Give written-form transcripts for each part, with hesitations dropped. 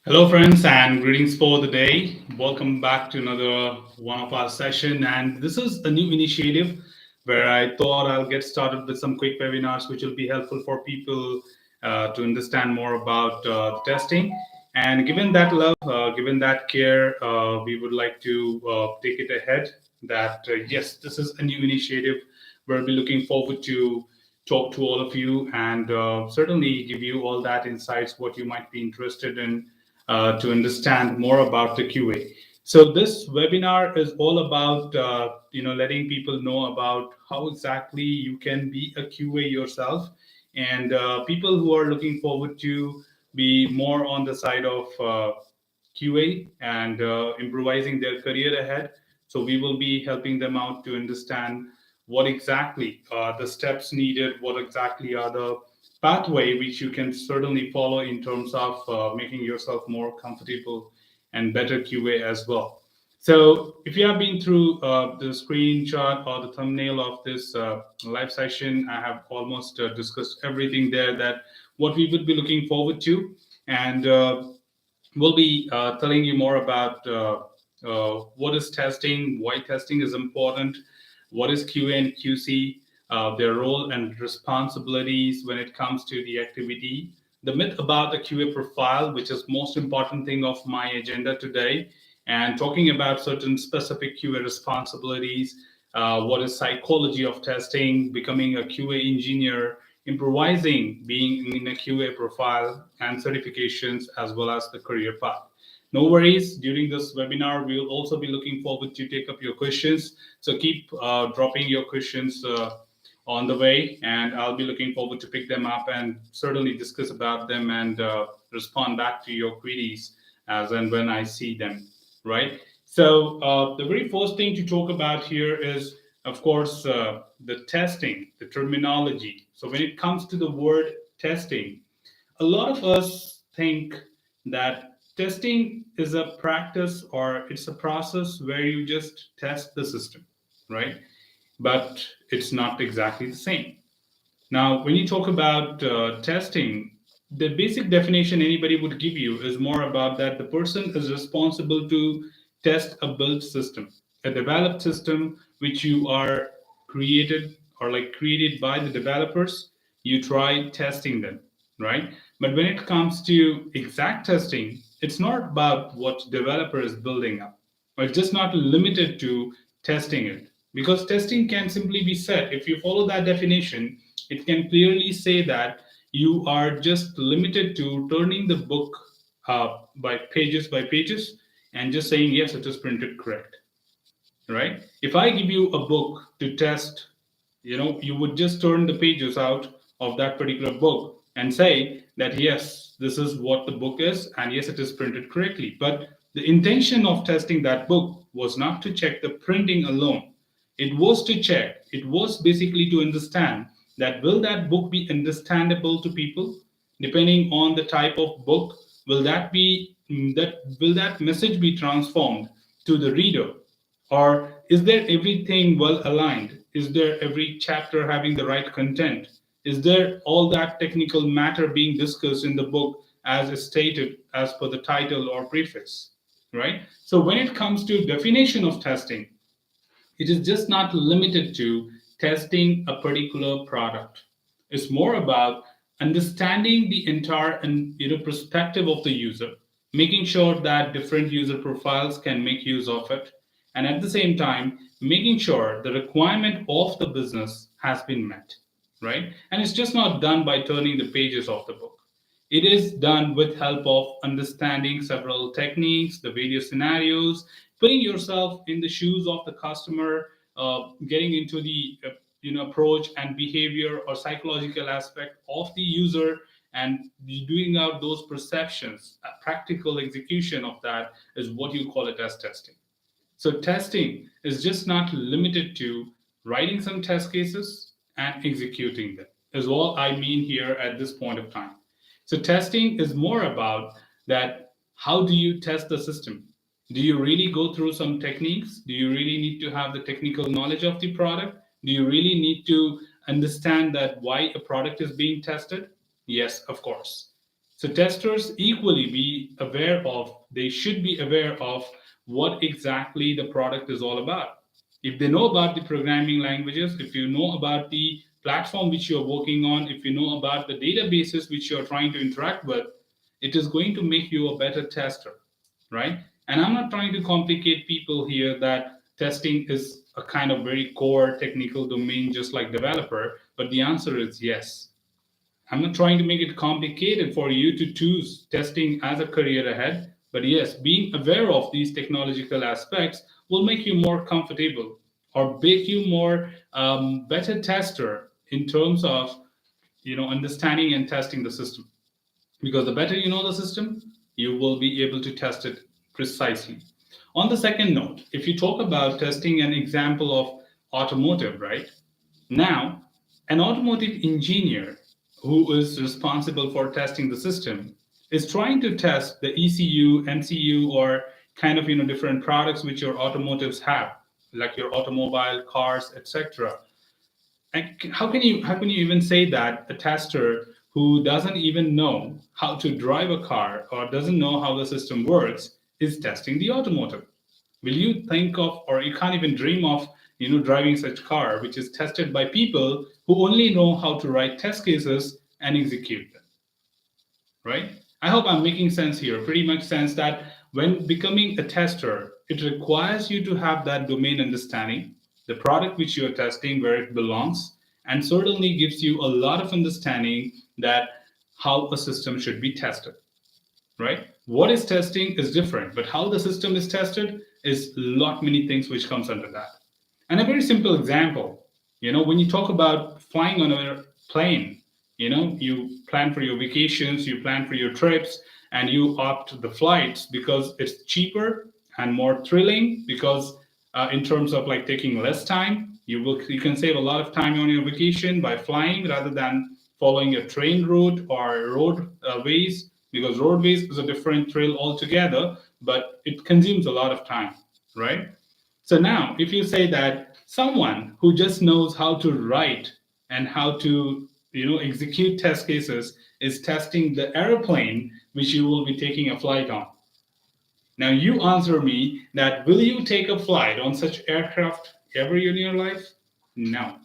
Hello, friends, and greetings for the day. Welcome back to another one of our session. And this is a new initiative where I thought I'll get started with some quick webinars, which will be helpful for people to understand more about testing. And given that love, given that care, we would like to take it ahead. That yes, this is a new initiative. We'll be looking forward to talk to all of you and certainly give you all that insights what you might be interested in to understand more about the QA. So this webinar is all about letting people know about how exactly you can be a QA yourself, and people who are looking forward to be more on the side of QA and improvising their career ahead. So we will be helping them out to understand what exactly are the steps needed, what exactly are the pathway which you can certainly follow in terms of making yourself more comfortable and better QA as well. So if you have been through the screenshot or the thumbnail of this live session, I have almost discussed everything there that what we would be looking forward to. And we'll be telling you more about what is testing, why testing is important, what is QA and QC, their role and responsibilities when it comes to the activity, the myth about the QA profile, which is most important thing of my agenda today, and talking about certain specific QA responsibilities, what is psychology of testing, becoming a QA engineer, improvising, being in a QA profile, and certifications, as well as the career path. No worries, during this webinar, we will also be looking forward to take up your questions. So keep dropping your questions on the way, and I'll be looking forward to pick them up and certainly discuss about them and respond back to your queries as and when I see them, right? So the very first thing to talk about here is, of course, the testing, the terminology. So when it comes to the word testing, a lot of us think that testing is a practice or it's a process where you just test the system, right? But it's not exactly the same. Now, when you talk about testing, the basic definition anybody would give you is more about that the person is responsible to test a built system, a developed system which you are created or like created by the developers. You try testing them, right? But when it comes to exact testing, it's not about what developer is building up, or it's just not limited to testing it, because testing can simply be said, if you follow that definition, it can clearly say that you are just limited to turning the book by pages and just saying yes, it is printed correct, right? If I give you a book to test, you would just turn the pages out of that particular book and say that yes, this is what the book is, and yes, it is printed correctly. But the intention of testing that book was not to check the printing alone. It was to check, it was basically to understand that will that book be understandable to people depending on the type of book. Will that be that will that message be transformed to the reader, or is there everything well aligned? Is there every chapter having the right content? Is there all that technical matter being discussed in the book as is stated as per the title or preface? Right? So when it comes to definition of testing, it is just not limited to testing a particular product. It's more about understanding the entire and perspective of the user, making sure that different user profiles can make use of it, and at the same time making sure the requirement of the business has been met, right? And it's just not done by turning the pages of the book. It is done with help of understanding several techniques, the various scenarios, putting yourself in the shoes of the customer, getting into the approach and behavior or psychological aspect of the user, and doing out those perceptions. A practical execution of that is what you call it as testing. So testing is just not limited to writing some test cases and executing them, is all I mean here at this point of time. So testing is more about that how do you test the system? Do you really go through some techniques? Do you really need to have the technical knowledge of the product? Do you really need to understand that why a product is being tested? Yes, of course. So testers equally be aware of, they should be aware of what exactly the product is all about. If they know about the programming languages, if you know about the platform which you're working on, if you know about the databases which you're trying to interact with, it is going to make you a better tester, right? And I'm not trying to complicate people here that testing is a kind of very core technical domain, just like developer, but the answer is yes. I'm not trying to make it complicated for you to choose testing as a career ahead, but yes, being aware of these technological aspects will make you more comfortable or make you more better tester in terms of understanding and testing the system. Because the better you know the system, you will be able to test it precisely. On the second note, if you talk about testing an example of automotive, right? Now, an automotive engineer who is responsible for testing the system is trying to test the ECU, MCU, or kind of different products which your automotives have, like your automobile, cars, etc. And how can you even say that a tester who doesn't even know how to drive a car or doesn't know how the system works is testing the automotive? Will you think of, or you can't even dream of, driving such car which is tested by people who only know how to write test cases and execute them, right? I hope I'm making sense here. Pretty much sense that when becoming a tester, it requires you to have that domain understanding, the product which you're testing, where it belongs, and certainly gives you a lot of understanding that how a system should be tested, right? What is testing is different, but how the system is tested is lot many things which comes under that. And a very simple example, when you talk about flying on a plane, you plan for your vacations, you plan for your trips, and you opt the flights because it's cheaper and more thrilling. Because in terms of like taking less time, you can save a lot of time on your vacation by flying rather than following a train route or roadways, because roadways is a different thrill altogether, but it consumes a lot of time, right? So now, if you say that someone who just knows how to write and how to, execute test cases is testing the airplane which you will be taking a flight on. Now, you answer me that will you take a flight on such aircraft ever in your life? No.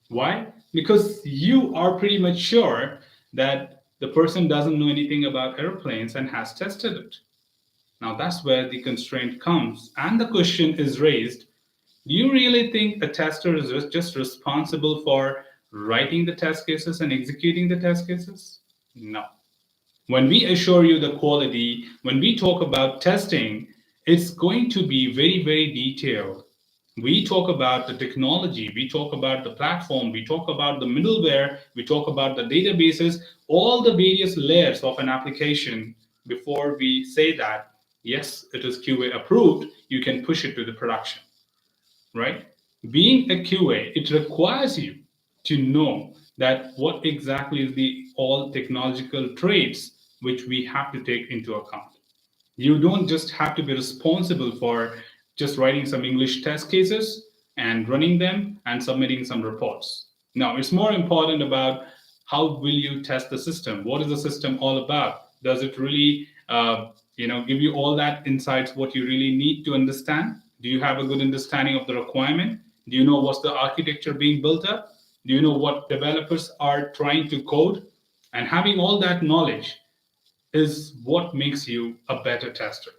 Why? Because you are pretty much sure that the person doesn't know anything about airplanes and has tested it. Now that's where the constraint comes, and the question is raised: do you really think a tester is just responsible for writing the test cases and executing the test cases? No. When we assure you the quality, when we talk about testing, it's going to be very, very detailed. We talk about the technology, we talk about the platform, we talk about the middleware, we talk about the databases, all the various layers of an application before we say that, yes, it is QA approved, you can push it to the production, right? Being a QA, it requires you to know that what exactly is the all technological traits which we have to take into account. You don't just have to be responsible for just writing some English test cases and running them and submitting some reports. Now, it's more important about how will you test the system? What is the system all about? Does it really, give you all that insights, what you really need to understand? Do you have a good understanding of the requirement? Do you know what's the architecture being built up? Do you know what developers are trying to code? And having all that knowledge is what makes you a better tester.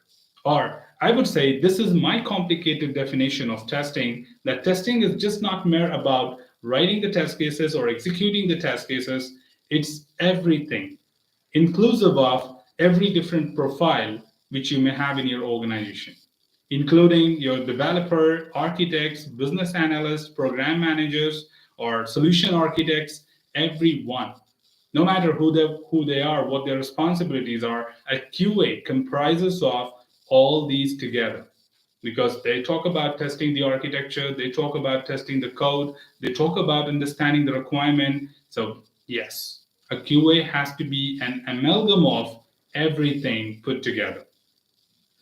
Or I would say this is my complicated definition of testing, that testing is just not mere about writing the test cases or executing the test cases. It's everything, inclusive of every different profile which you may have in your organization, including your developer, architects, business analysts, program managers, or solution architects, everyone. No matter who they are, what their responsibilities are, a QA comprises of all these together, because they talk about testing the architecture, they talk about testing the code, they talk about understanding the requirement. So yes, a QA has to be an amalgam of everything put together,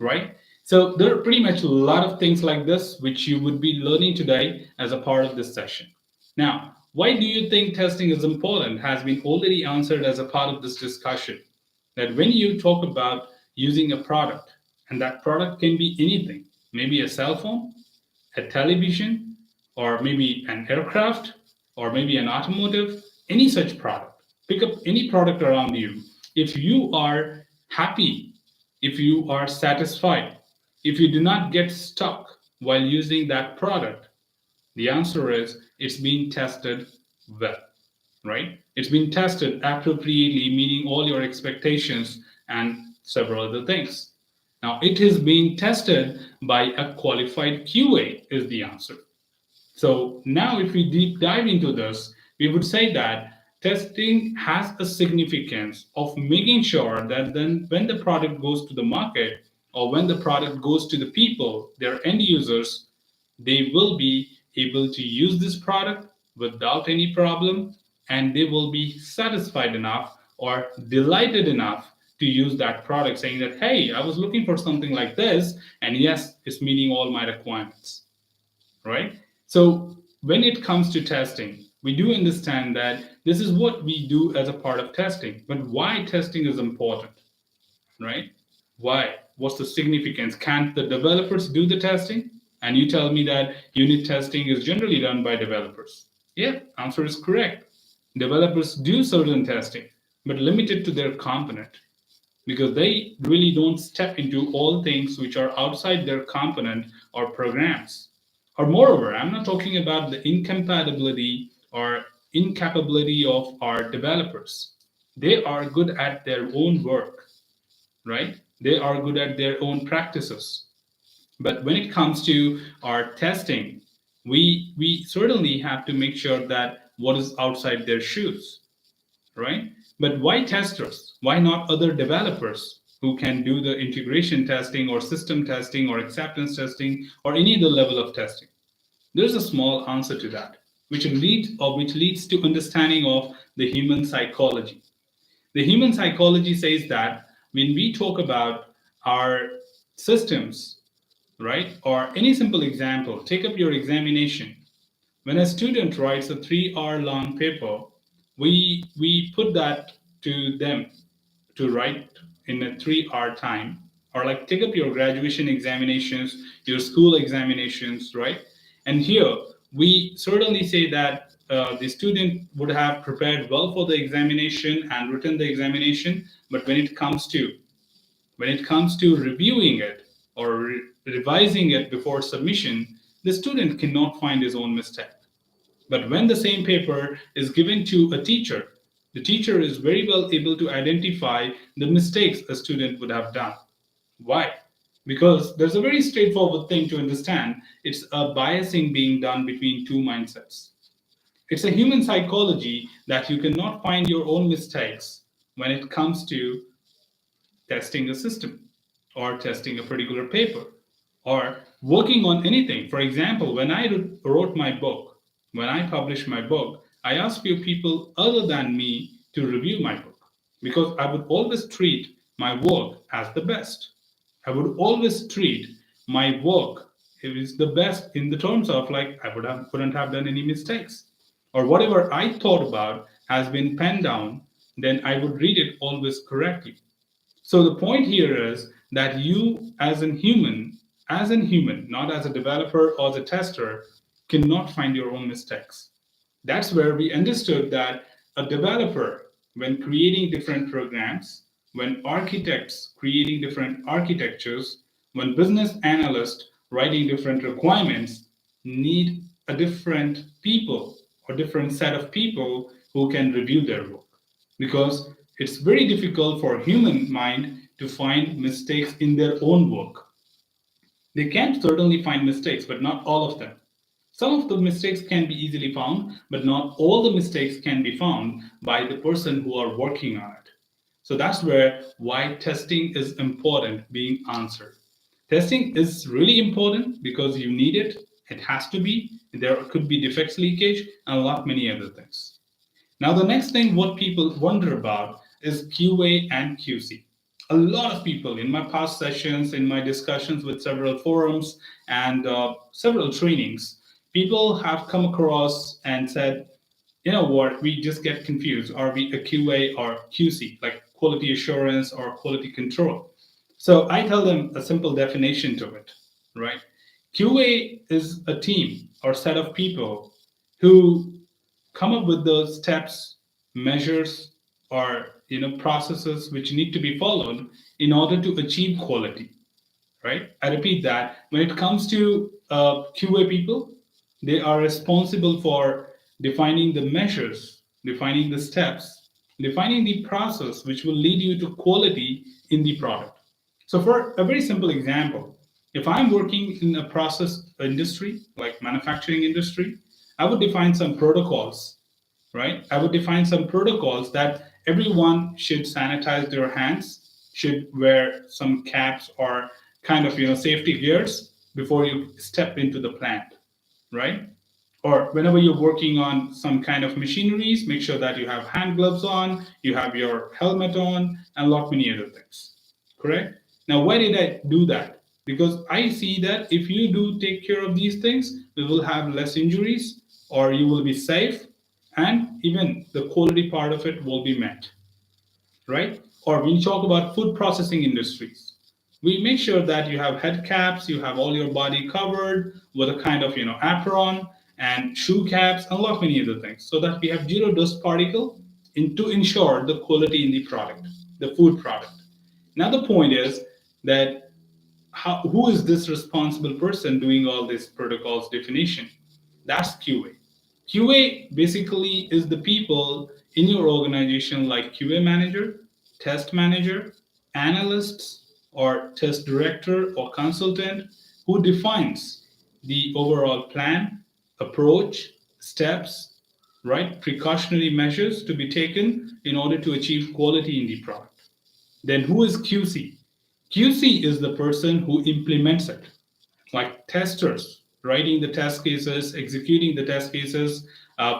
right? So there are pretty much a lot of things like this which you would be learning today as a part of this session. Now, why do you think testing is important has been already answered as a part of this discussion. that when you talk about using a product, and that product can be anything, maybe a cell phone, a television, or maybe an aircraft, or maybe an automotive, any such product. Pick up any product around you. If you are happy, if you are satisfied, if you do not get stuck while using that product, the answer is it's being tested well, right? It's been tested appropriately, meeting all your expectations and several other things. Now, it is being tested by a qualified QA, is the answer. So, now if we deep dive into this, we would say that testing has a significance of making sure that then when the product goes to the market or when the product goes to the people, their end users, they will be able to use this product without any problem, and they will be satisfied enough or delighted enough to use that product, saying that, hey, I was looking for something like this, and yes, it's meeting all my requirements, right? So when it comes to testing, we do understand that this is what we do as a part of testing. But why testing is important, right? Why? What's the significance? Can't the developers do the testing? And you tell me that unit testing is generally done by developers. Yeah, answer is correct. Developers do certain testing, but limited to their component, because they really don't step into all things which are outside their component or programs. Or moreover, I'm not talking about the incompatibility or incapability of our developers. They are good at their own work, right? They are good at their own practices. But when it comes to our testing, we certainly have to make sure that what is outside their shoes, right? But why testers? Why not other developers who can do the integration testing or system testing or acceptance testing or any other level of testing? There's a small answer to that, which leads to understanding of the human psychology. The human psychology says that when we talk about our systems, right, or any simple example, take up your examination. When a student writes a 3 hour long paper, we put that to them to write in a 3 hour time. Or like take up your graduation examinations, your school examinations, right? And here we certainly say that the student would have prepared well for the examination and written the examination, but when it comes to reviewing it or revising it before submission, the student cannot find his own mistake. But when the same paper is given to a teacher, the teacher is very well able to identify the mistakes a student would have done. Why? Because there's a very straightforward thing to understand. It's a biasing being done between two mindsets. It's a human psychology that you cannot find your own mistakes when it comes to testing a system or testing a particular paper or working on anything. For example, when I wrote my book, when I published my book, I asked few people other than me to review my book because I would always treat my work as the best. I would always treat my work it is the best in the terms of like couldn't have done any mistakes or whatever I thought about has been penned down, then I would read it always correctly. So the point here is that you, as an human, not as a developer or as a tester, cannot find your own mistakes. That's where we understood that a developer, when creating different programs, when architects creating different architectures, when business analysts writing different requirements, need a different people or different set of people who can review their work because it's very difficult for human mind to find mistakes in their own work. They can certainly find mistakes, but not all of them. Some of the mistakes can be easily found, but not all the mistakes can be found by the person who are working on it. So that's where why testing is important being answered. Testing is really important because you need it. It has to be. There could be defects leakage and a lot many other things. Now, the next thing what people wonder about is QA and QC. A lot of people in my past sessions, in my discussions with several forums and several trainings, people have come across and said, you know what, we just get confused. Are we a QA or QC, like quality assurance or quality control. So I tell them a simple definition to it, right? QA is a team or set of people who come up with those steps, measures, or processes which need to be followed in order to achieve quality, right? I repeat that when it comes to QA people, they are responsible for defining the measures, defining the steps, defining the process which will lead you to quality in the product. So, for a very simple example, if I'm working in a process industry like manufacturing industry, I would define some protocols, right? I would define some protocols that everyone should sanitize their hands, should wear some caps or kind of safety gears before you step into the plant, right? Or whenever you're working on some kind of machineries, make sure that you have hand gloves on, you have your helmet on, and a lot many other things. Correct? Now, why did I do that? Because I see that if you do take care of these things, we will have less injuries, or you will be safe, and even the quality part of it will be met, right? Or when you talk about food processing industries, we make sure that you have head caps, you have all your body covered with a kind of apron and shoe caps and a lot many other things, so that we have zero dust particle to ensure the quality in the product, the food product. Now the point is that who is this responsible person doing all this protocols definition? That's QA. QA basically is the people in your organization like QA manager, test manager, analysts, or test director or consultant who defines the overall plan, approach, steps, right? Precautionary measures to be taken in order to achieve quality in the product. Then who is QC? QC is the person who implements it, like testers, writing the test cases, executing the test cases,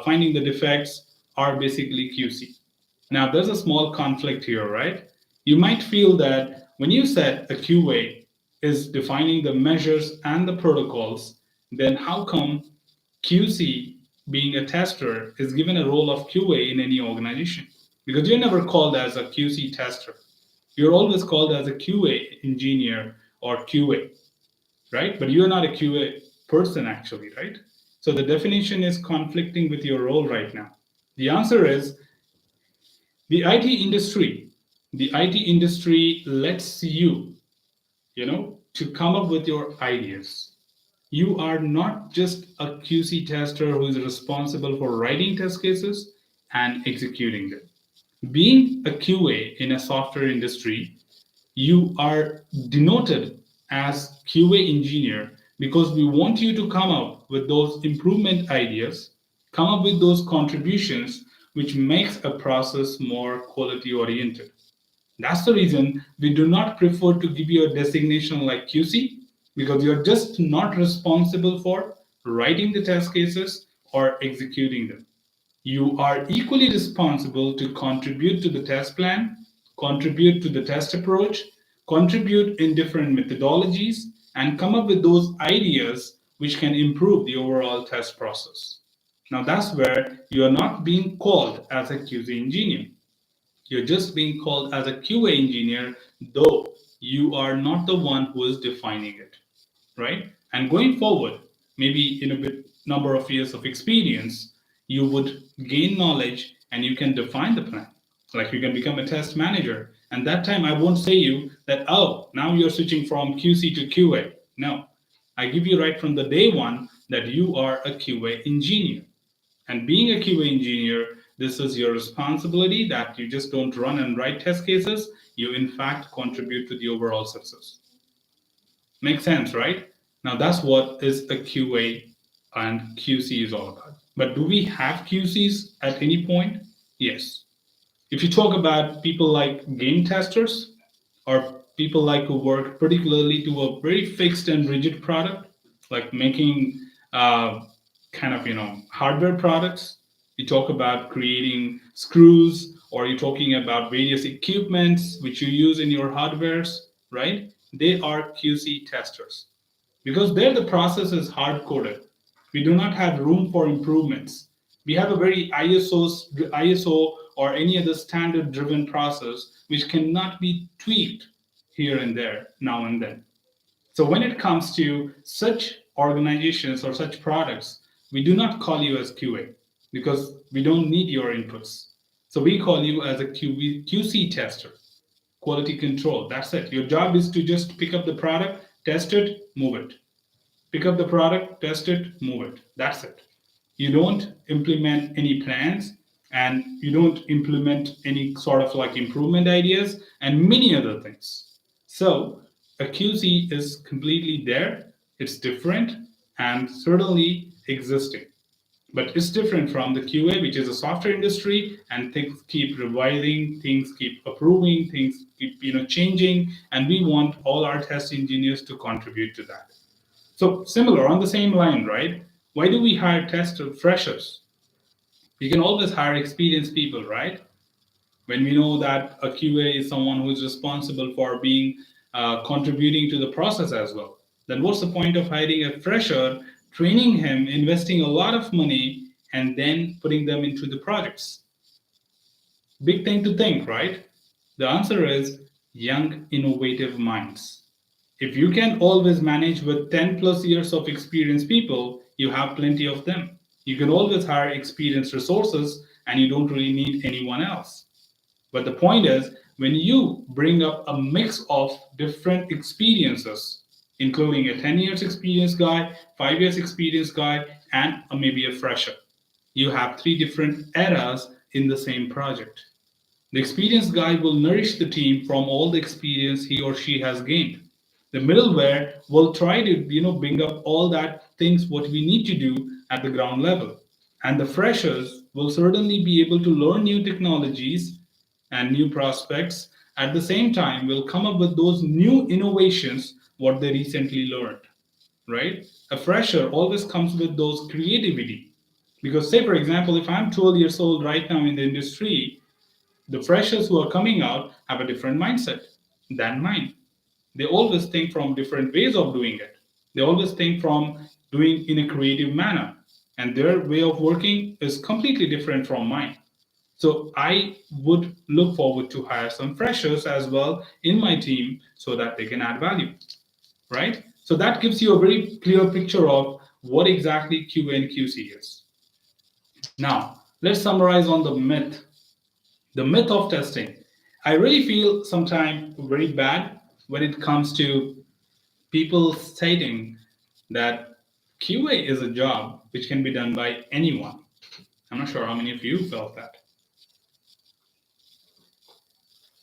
finding the defects are basically QC. Now, there's a small conflict here, right? You might feel that when you said a QA is defining the measures and the protocols, then how come QC, being a tester, is given a role of QA in any organization? Because you're never called as a QC tester. You're always called as a QA engineer or QA, right? But you're not a QA person actually, right? So the definition is conflicting with your role right now. The answer is the IT industry. The IT industry lets you, to come up with your ideas. You are not just a QC tester who is responsible for writing test cases and executing them. Being a QA in a software industry, you are denoted as QA engineer because we want you to come up with those improvement ideas, come up with those contributions which makes a process more quality oriented. That's the reason we do not prefer to give you a designation like QC, because you're just not responsible for writing the test cases or executing them. You are equally responsible to contribute to the test plan, contribute to the test approach, contribute in different methodologies, and come up with those ideas which can improve the overall test process. Now, that's where you are not being called as a QC engineer. You're just being called as a QA engineer, though you are not the one who is defining it, right? And going forward, maybe in a bit number of years of experience, you would gain knowledge and you can define the plan. Like you can become a test manager. And that time I won't say you that, oh, now you're switching from QC to QA. No, I give you right from the day one that you are a QA engineer. And being a QA engineer, this is your responsibility that you just don't run and write test cases. You, in fact, contribute to the overall success. Makes sense, right? Now, that's what is a QA and QC is all about. But do we have QCs at any point? Yes. If you talk about people like game testers or people like who work particularly to a very fixed and rigid product, like making kind of hardware products, you talk about creating screws or you're talking about various equipments which you use in your hardwares, right? They are QC testers because there the process is hard coded. We do not have room for improvements. We have a very ISO or any other standard driven process which cannot be tweaked here and there, now and then. So when it comes to such organizations or such products, we do not call you as QA because we don't need your inputs. So we call you as a QC tester, quality control. That's it. Your job is to just pick up the product, test it, move it. Pick up the product, test it, move it. That's it. You don't implement any plans, and you don't implement any sort of like improvement ideas and many other things. So a QC is completely there, it's different and certainly existing. But it's different from the QA, which is a software industry, and things keep revising, things keep approving, things keep changing, and we want all our test engineers to contribute to that. So similar on the same line, right? Why do we hire test freshers? You can always hire experienced people, right? When we know that a QA is someone who is responsible for being contributing to the process as well, then what's the point of hiring a fresher, training him, investing a lot of money, and then putting them into the projects? Big thing to think, right? The answer is young, innovative minds. If you can always manage with 10 plus years of experienced people, you have plenty of them. You can always hire experienced resources and you don't really need anyone else. But the point is, when you bring up a mix of different experiences, including a 10 years experienced guy, 5 years experienced guy, and maybe a fresher, you have three different eras in the same project. The experienced guy will nourish the team from all the experience he or she has gained. The middleware will try to bring up all that things what we need to do at the ground level, and the freshers will certainly be able to learn new technologies and new prospects. At the same time will come up with those new innovations what they recently learned, right? A fresher always comes with those creativity, because say for example, if I'm 12 years old right now in the industry, the freshers who are coming out have a different mindset than mine. They always think from different ways of doing it. They always think from doing in a creative manner, and their way of working is completely different from mine. So I would look forward to hire some freshers as well in my team so that they can add value, right? So that gives you a very clear picture of what exactly QA and QC is. Now, let's summarize on the myth of testing. I really feel sometimes very bad when it comes to people stating that QA is a job which can be done by anyone. I'm not sure how many of you felt that.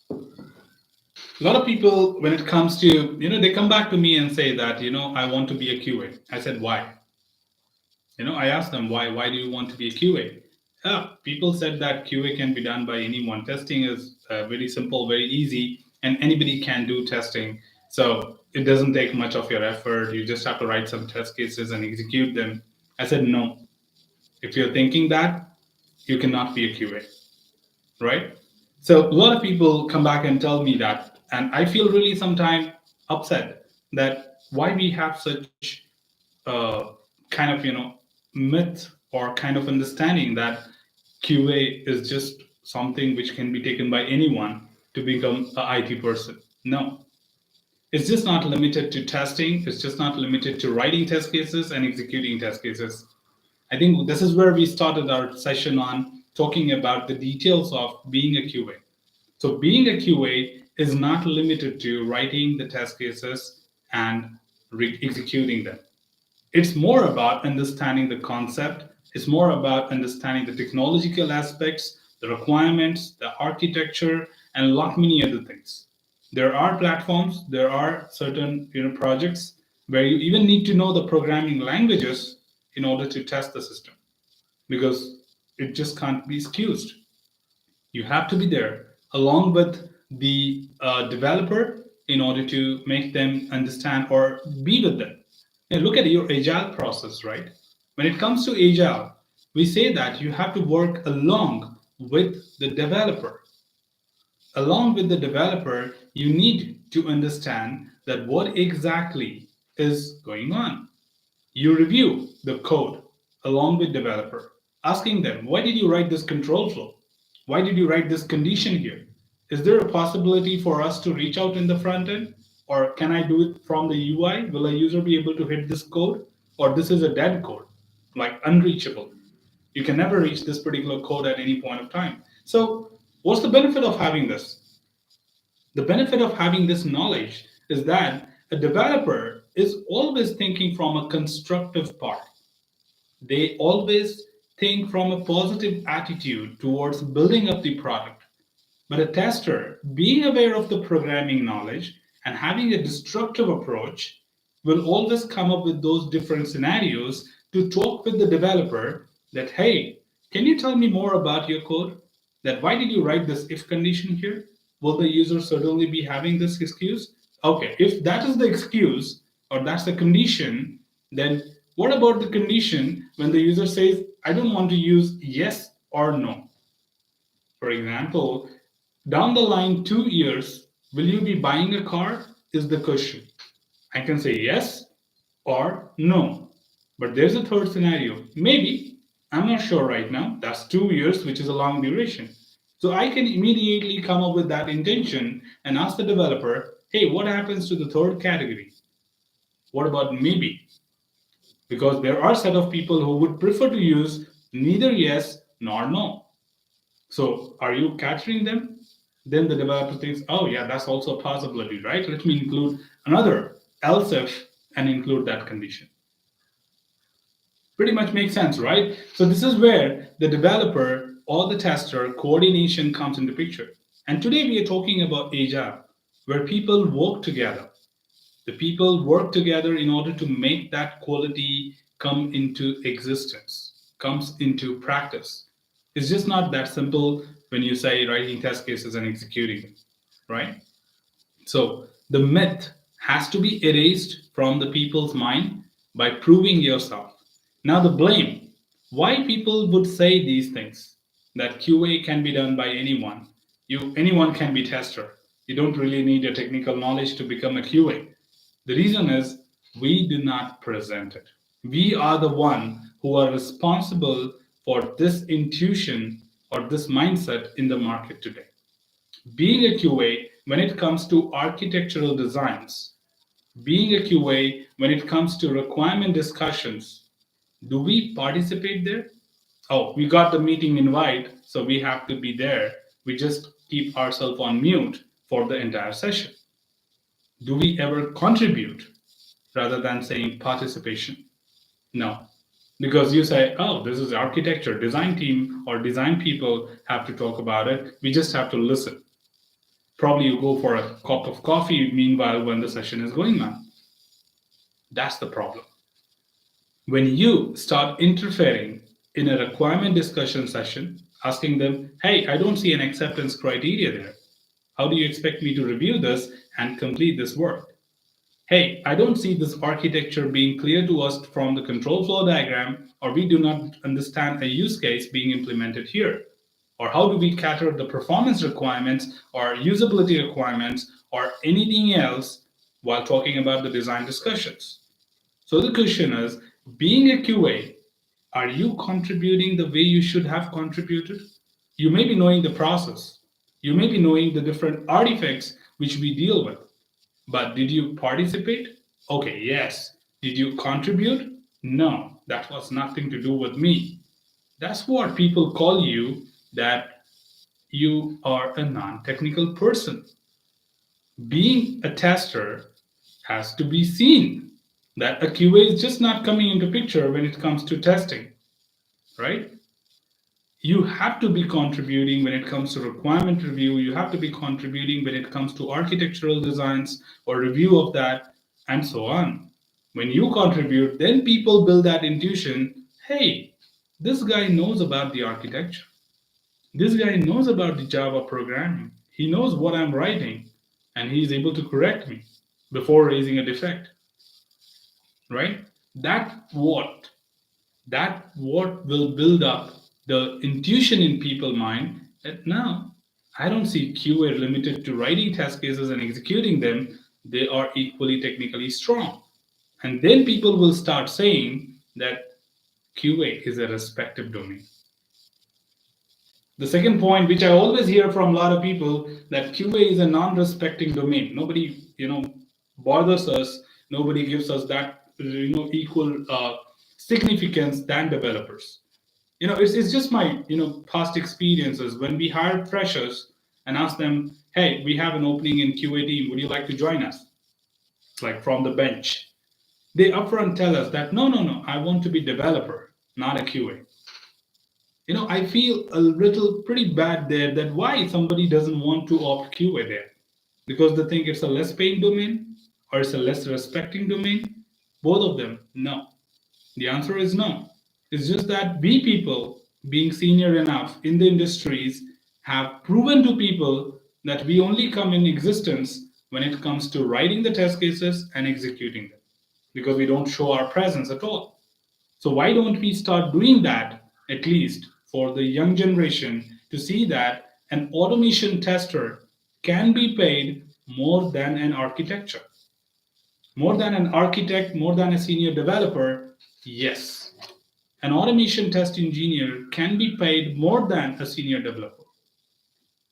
A lot of people, when it comes to, they come back to me and say that, I want to be a QA. I said, why? I asked them, why do you want to be a QA? People said that QA can be done by anyone. Testing is very simple, very easy, and anybody can do testing. So it doesn't take much of your effort. You just have to write some test cases and execute them. I said, no. If you're thinking that, you cannot be a QA, right? So a lot of people come back and tell me that, and I feel really sometimes upset that why we have such kind of myth or kind of understanding that QA is just something which can be taken by anyone to become an IT person. No, it's just not limited to testing. It's just not limited to writing test cases and executing test cases. I think this is where we started our session on talking about the details of being a QA. So being a QA is not limited to writing the test cases and executing them. It's more about understanding the concept. It's more about understanding the technological aspects, the requirements, the architecture, and a lot many other things. There are platforms, there are certain projects where you even need to know the programming languages in order to test the system, because it just can't be excused. You have to be there along with the developer in order to make them understand or be with them. Look at your agile process, right? When it comes to agile, we say that you have to work along with the developer. Along with the developer, you need to understand that what exactly is going on. You review the code along with developer, asking them, why did you write this control flow? Why did you write this condition here? Is there a possibility for us to reach out in the front end? Or can I do it from the UI? Will a user be able to hit this code? Or this is a dead code, like unreachable. You can never reach this particular code at any point of time. So, what's the benefit of having this? The benefit of having this knowledge is that a developer is always thinking from a constructive part. They always think from a positive attitude towards building up the product. But a tester, being aware of the programming knowledge and having a destructive approach, will always come up with those different scenarios to talk with the developer that, hey, can you tell me more about your code? That why did you write this if condition here? Will the user certainly be having this excuse? Okay, if that is the excuse or that's the condition, then what about the condition when the user says, I don't want to use yes or no? For example, down the line 2 years, will you be buying a car? Is the question. I can say yes or no. But there's a third scenario. Maybe, I'm not sure right now. That's 2 years, which is a long duration. So I can immediately come up with that intention and ask the developer, hey, what happens to the third category? What about maybe? Because there are a set of people who would prefer to use neither yes nor no. So are you capturing them? Then the developer thinks, oh yeah, that's also a possibility, right? Let me include another else if and include that condition. Pretty much makes sense, right? So this is where the developer or the tester coordination comes into picture. And today we are talking about agile, where people work together. The people work together in order to make that quality come into existence, comes into practice. It's just not that simple when you say writing test cases and executing them, right? So the myth has to be erased from the people's mind by proving yourself. Now, the blame. Why people would say these things that QA can be done by anyone. Anyone can be tester. You don't really need a technical knowledge to become a QA. The reason is we do not present it. We are the one who are responsible for this intuition or this mindset in the market today. Being a QA when it comes to architectural designs, being a QA when it comes to requirement discussions, do we participate there? Oh, we got the meeting invite, so we have to be there. We just keep ourselves on mute for the entire session. Do we ever contribute rather than saying participation? No. Because you say, oh, this is architecture, design team or design people have to talk about it. We just have to listen. Probably you go for a cup of coffee meanwhile when the session is going on. That's the problem. When you start interfering in a requirement discussion session, asking them, hey, I don't see an acceptance criteria there. How do you expect me to review this and complete this work? Hey, I don't see this architecture being clear to us from the control flow diagram, or we do not understand a use case being implemented here. Or how do we cater the performance requirements or usability requirements or anything else while talking about the design discussions? So the question is, being a QA, are you contributing the way you should have contributed? You may be knowing the process. You may be knowing the different artifacts which we deal with. But did you participate? Okay, yes. Did you contribute? No, that was nothing to do with me. That's what people call you, that you are a non-technical person. Being a tester has to be seen, that a QA is just not coming into picture when it comes to testing, right? You have to be contributing when it comes to requirement review. You have to be contributing when it comes to architectural designs or review of that, and so on. When you contribute, then people build that intuition. Hey, this guy knows about the architecture. This guy knows about the Java programming. He knows what I'm writing, and he is able to correct me before raising a defect, right? That what will build up the intuition in people's mind that now I don't see QA limited to writing test cases and executing them. They are equally technically strong. And then people will start saying that QA is a respective domain. The second point, which I always hear from a lot of people, that QA is a non-respecting domain. Nobody, bothers us. Nobody gives us that, equal significance than developers. It's just my, past experiences when we hire freshers and ask them, hey, we have an opening in QA team. Would you like to join us? Like from the bench. They upfront tell us that no, no, no, I want to be developer, not a QA. I feel a little pretty bad there that why somebody doesn't want to opt QA there. Because they think it's a less paying domain or it's a less respecting domain. Both of them, no. The answer is no. It's just that we people, being senior enough in the industries, have proven to people that we only come in existence when it comes to writing the test cases and executing them because we don't show our presence at all. So why don't we start doing that at least for the young generation to see that an automation tester can be paid more than an architecture, more than an architect, more than a senior developer? Yes, an automation test engineer can be paid more than a senior developer.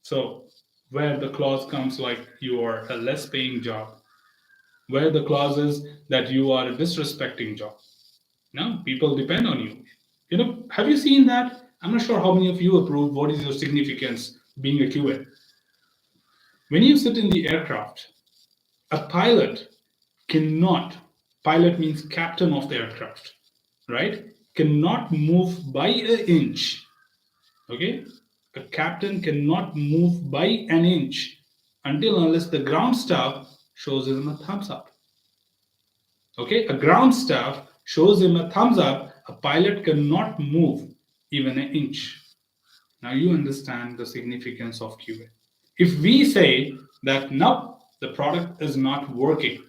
So where the clause comes like you are a less paying job, where the clause is that you are a disrespecting job. No, people depend on you. Have you seen that? I'm not sure how many of you approve. What is your significance being a QA? When you sit in the aircraft, a pilot cannot, pilot means captain of the aircraft, right? Cannot move by an inch. Okay? A captain cannot move by an inch until unless the ground staff shows him a thumbs up. Okay, a ground staff shows him a thumbs up, a pilot cannot move even an inch. Now you understand the significance of QA. If we say that no, the product is not working,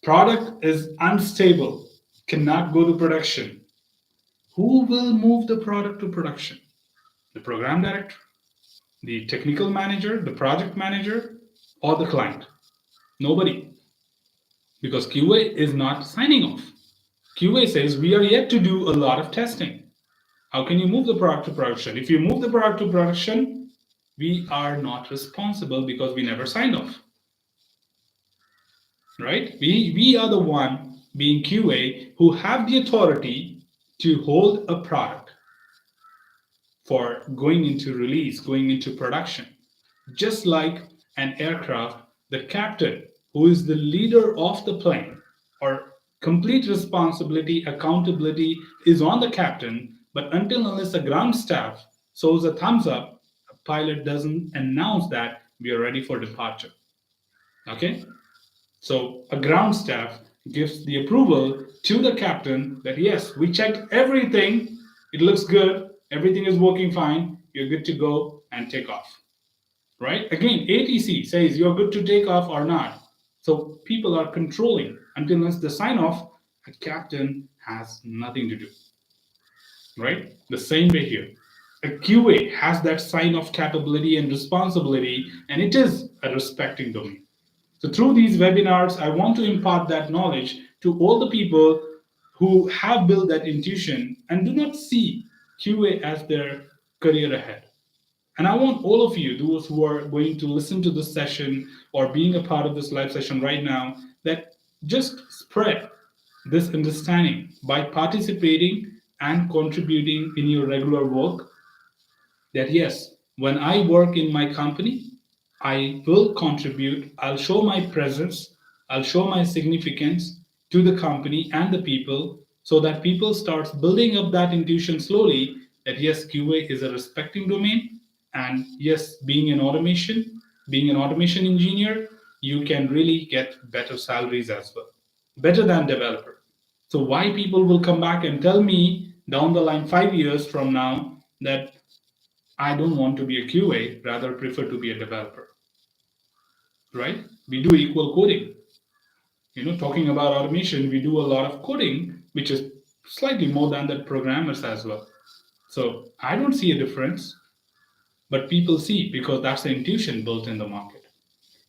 product is unstable, cannot go to production, who will move the product to production? The program director, the technical manager, the project manager, or the client? Nobody, because QA is not signing off. QA says we are yet to do a lot of testing. How can you move the product to production? If you move the product to production, we are not responsible because we never signed off. Right? We are the one being QA who have the authority to hold a product for going into release, going into production. Just like an aircraft, the captain, who is the leader of the plane, or complete responsibility, accountability is on the captain, but until unless the ground staff shows a thumbs up, a pilot doesn't announce that we are ready for departure. Okay? So a ground staff gives the approval to the captain that yes, we checked everything, it looks good, everything is working fine, you're good to go and take off. Right? Again, ATC says you're good to take off or not. So people are controlling until the sign off, a captain has nothing to do. Right? The same way here. A QA has that sign of capability and responsibility, and it is a respecting domain. So through these webinars, I want to impart that knowledge to all the people who have built that intuition and do not see QA as their career ahead. And I want all of you, those who are going to listen to this session or being a part of this live session right now, that just spread this understanding by participating and contributing in your regular work. That yes, when I work in my company, I will contribute, I'll show my presence, I'll show my significance to the company and the people so that people starts building up that intuition slowly that yes, QA is a respecting domain, and yes, being an automation engineer, you can really get better salaries as well, better than developer. So why people will come back and tell me down the line 5 years from now that I don't want to be a QA, rather prefer to be a developer, right? We do equal coding. Talking about automation, we do a lot of coding, which is slightly more than the programmers as well. So I don't see a difference, but people see because that's the intuition built in the market.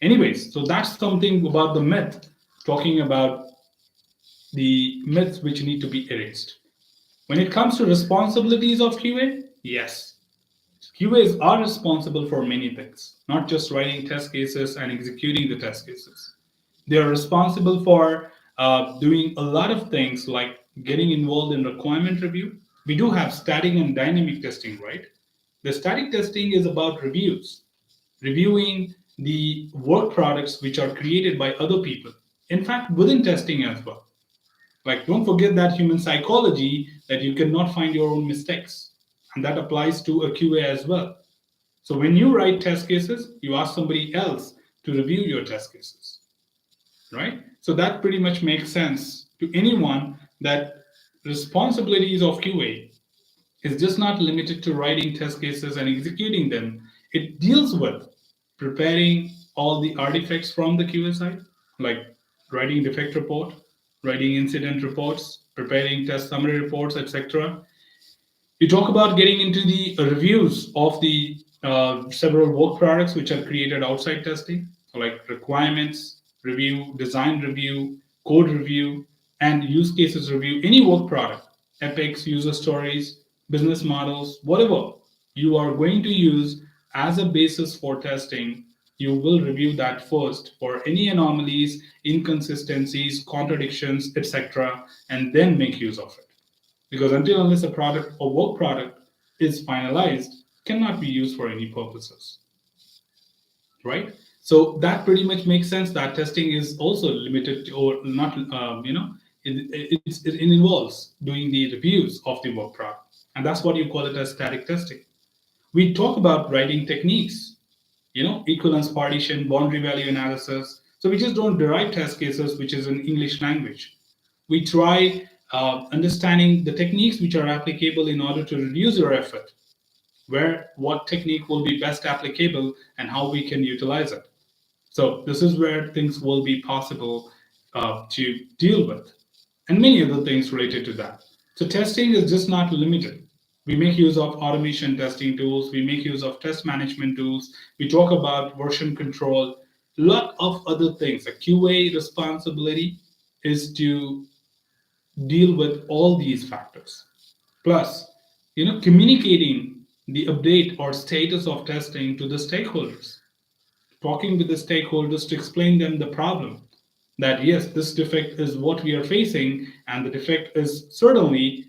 Anyways, so that's something about the myth, talking about the myths which need to be erased. When it comes to responsibilities of QA, yes, QAs are responsible for many things, not just writing test cases and executing the test cases. They are responsible for doing a lot of things like getting involved in requirement review. We do have static and dynamic testing, right? The static testing is about reviews, reviewing the work products which are created by other people. In fact, within testing as well. Like, don't forget that human psychology that you cannot find your own mistakes. And that applies to a QA as well. So when you write test cases, you ask somebody else to review your test cases, right? So that pretty much makes sense to anyone that responsibilities of QA is just not limited to writing test cases and executing them. It deals with preparing all the artifacts from the QA side, like writing defect report, writing incident reports, preparing test summary reports, etc. You talk about getting into the reviews of the several work products which are created outside testing, so like requirements review, design review, code review, and use cases review. Any work product, epics, user stories, business models, whatever you are going to use as a basis for testing, you will review that first for any anomalies, inconsistencies, contradictions, etc., and then make use of it, because until unless a product or work product is finalized, cannot be used for any purposes, right? So that pretty much makes sense that testing is also limited to, or not, it involves doing the reviews of the work product, and that's what you call it as static testing. We talk about writing techniques, equivalence partition, boundary value analysis. So we just don't derive test cases which is in English language. We try understanding the techniques which are applicable in order to reduce your effort, where what technique will be best applicable and how we can utilize it. So this is where things will be possible to deal with, and many other things related to that. So testing is just not limited. We make use of automation testing tools. We make use of test management tools. We talk about version control. A lot of other things. A QA responsibility is to deal with all these factors. Plus, communicating the update or status of testing to the stakeholders, talking with the stakeholders to explain them the problem, that yes, this defect is what we are facing, and the defect is certainly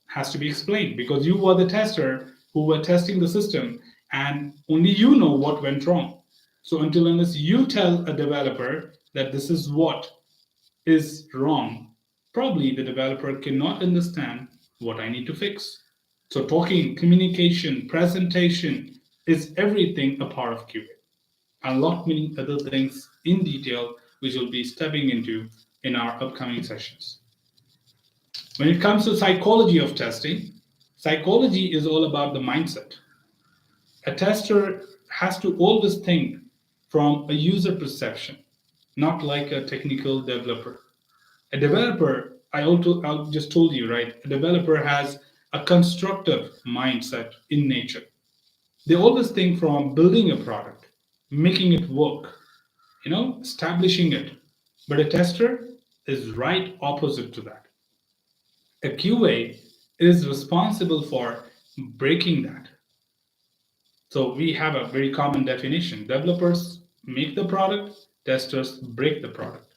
has to be explained because you were the tester who were testing the system, and only you know what went wrong. So until unless you tell a developer that this is what is wrong, probably the developer cannot understand what I need to fix. So talking, communication, presentation is everything a part of QA. And a lot many other things in detail which we'll be stepping into in our upcoming sessions. When it comes to psychology of testing, psychology is all about the mindset. A tester has to always think from a user perception, not like a technical developer. A developer, I just told you, right? A developer has a constructive mindset in nature. They always think from building a product, making it work, establishing it. But a tester is right opposite to that. A QA is responsible for breaking that. So we have a very common definition. Developers make the product, testers break the product.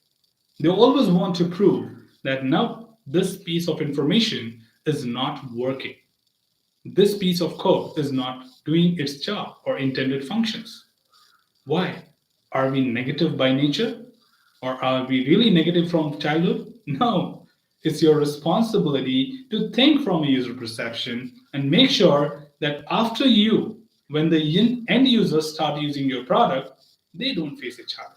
They always want to prove that now this piece of information is not working. This piece of code is not doing its job or intended functions. Why? Are we negative by nature? Or are we really negative from childhood? No. It's your responsibility to think from a user perception and make sure that after you, when the end users start using your product, they don't face a challenge.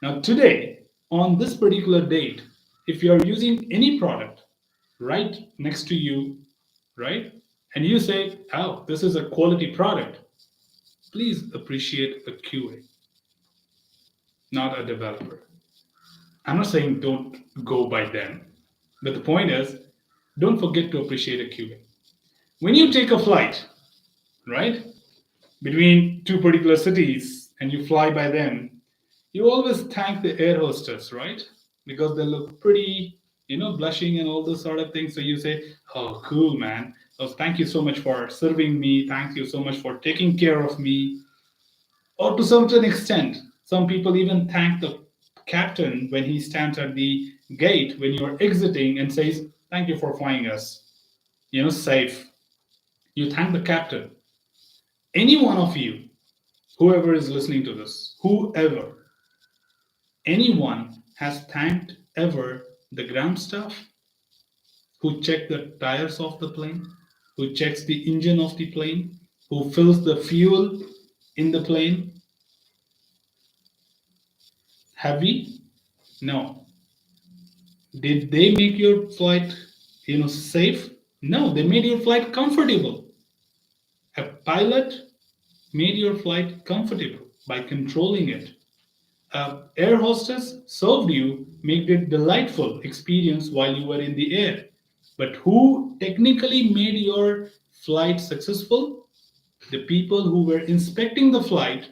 Now, today, on this particular date, if you are using any product right next to you, right, and you say, oh, this is a quality product, please appreciate a QA, not a developer. I'm not saying don't go by them, but the point is, don't forget to appreciate a QA. When you take a flight, right, between two particular cities and you fly by them, you always thank the air hostess, right? Because they look pretty, blushing and all those sort of things. So you say, oh, cool, man. Thank you so much for serving me. Thank you so much for taking care of me. Or to certain extent, some people even thank the captain when he stands at the gate when you're exiting and says, "Thank you for flying us, safe." You thank the captain. Any one of you, whoever is listening to this, whoever, anyone has thanked ever the ground staff who check the tires of the plane, who checks the engine of the plane, who fills the fuel in the plane. Have we? No. Did they make your flight, safe? No, they made your flight comfortable. A pilot made your flight comfortable by controlling it. A air hostess served you, made it delightful experience while you were in the air. But who technically made your flight successful? The people who were inspecting the flight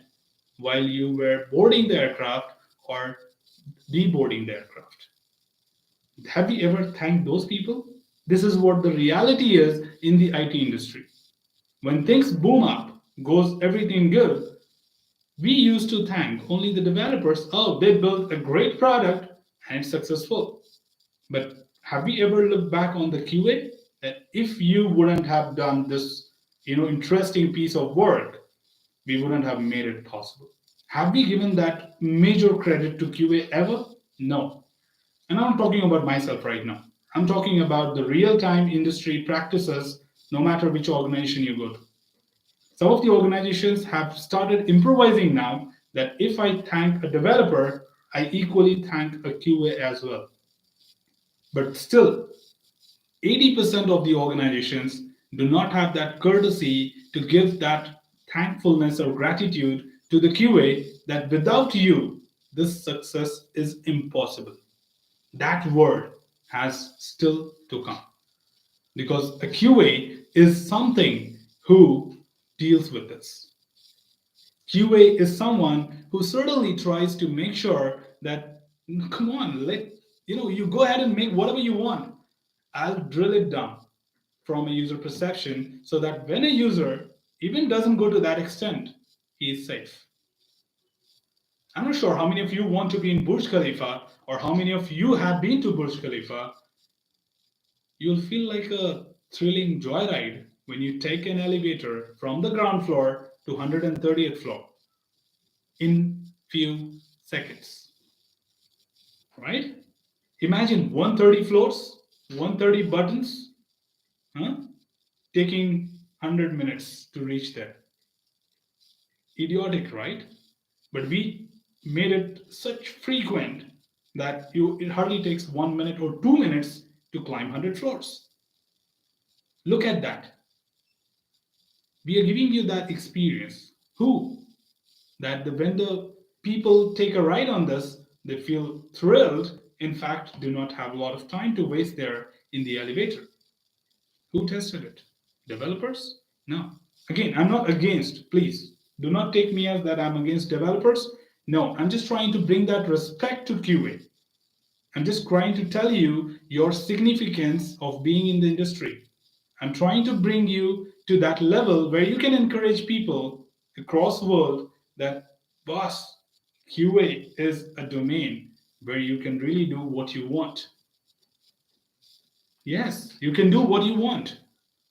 while you were boarding the aircraft or deboarding the aircraft. Have you ever thanked those people? This is what the reality is in the IT industry. When things boom up, goes everything good, we used to thank only the developers. Oh, they built a great product and it's successful. But have we ever looked back on the QA? That if you wouldn't have done this, interesting piece of work, we wouldn't have made it possible. Have we given that major credit to QA ever? No. And I'm talking about myself right now. I'm talking about the real time industry practices, no matter which organization you go to. Some of the organizations have started improvising now that if I thank a developer, I equally thank a QA as well. But still, 80% of the organizations do not have that courtesy to give that thankfulness or gratitude to the QA that without you, this success is impossible. That word has still to come because a QA is something who deals with this. QA is someone who certainly tries to make sure that, come on, you go ahead and make whatever you want. I'll drill it down from a user perception so that when a user even doesn't go to that extent, he is safe. I'm not sure how many of you want to be in Burj Khalifa or how many of you have been to Burj Khalifa. You'll feel like a thrilling joyride when you take an elevator from the ground floor to 130th floor in few seconds, right? Imagine 130 floors, 130 buttons, huh? Taking 100 minutes to reach there. Idiotic, right? But we made it such frequent that it hardly takes 1 minute or 2 minutes to climb 100 floors. Look at that. We are giving you that experience. Who? That when the people take a ride on this, they feel thrilled. In fact, do not have a lot of time to waste there in the elevator. Who tested it? Developers? No. Again, I'm not against, please. Do not take me as that I'm against developers. No, I'm just trying to bring that respect to QA. I'm just trying to tell you your significance of being in the industry. I'm trying to bring you to that level where you can encourage people across the world that, boss, QA is a domain where you can really do what you want. Yes, you can do what you want.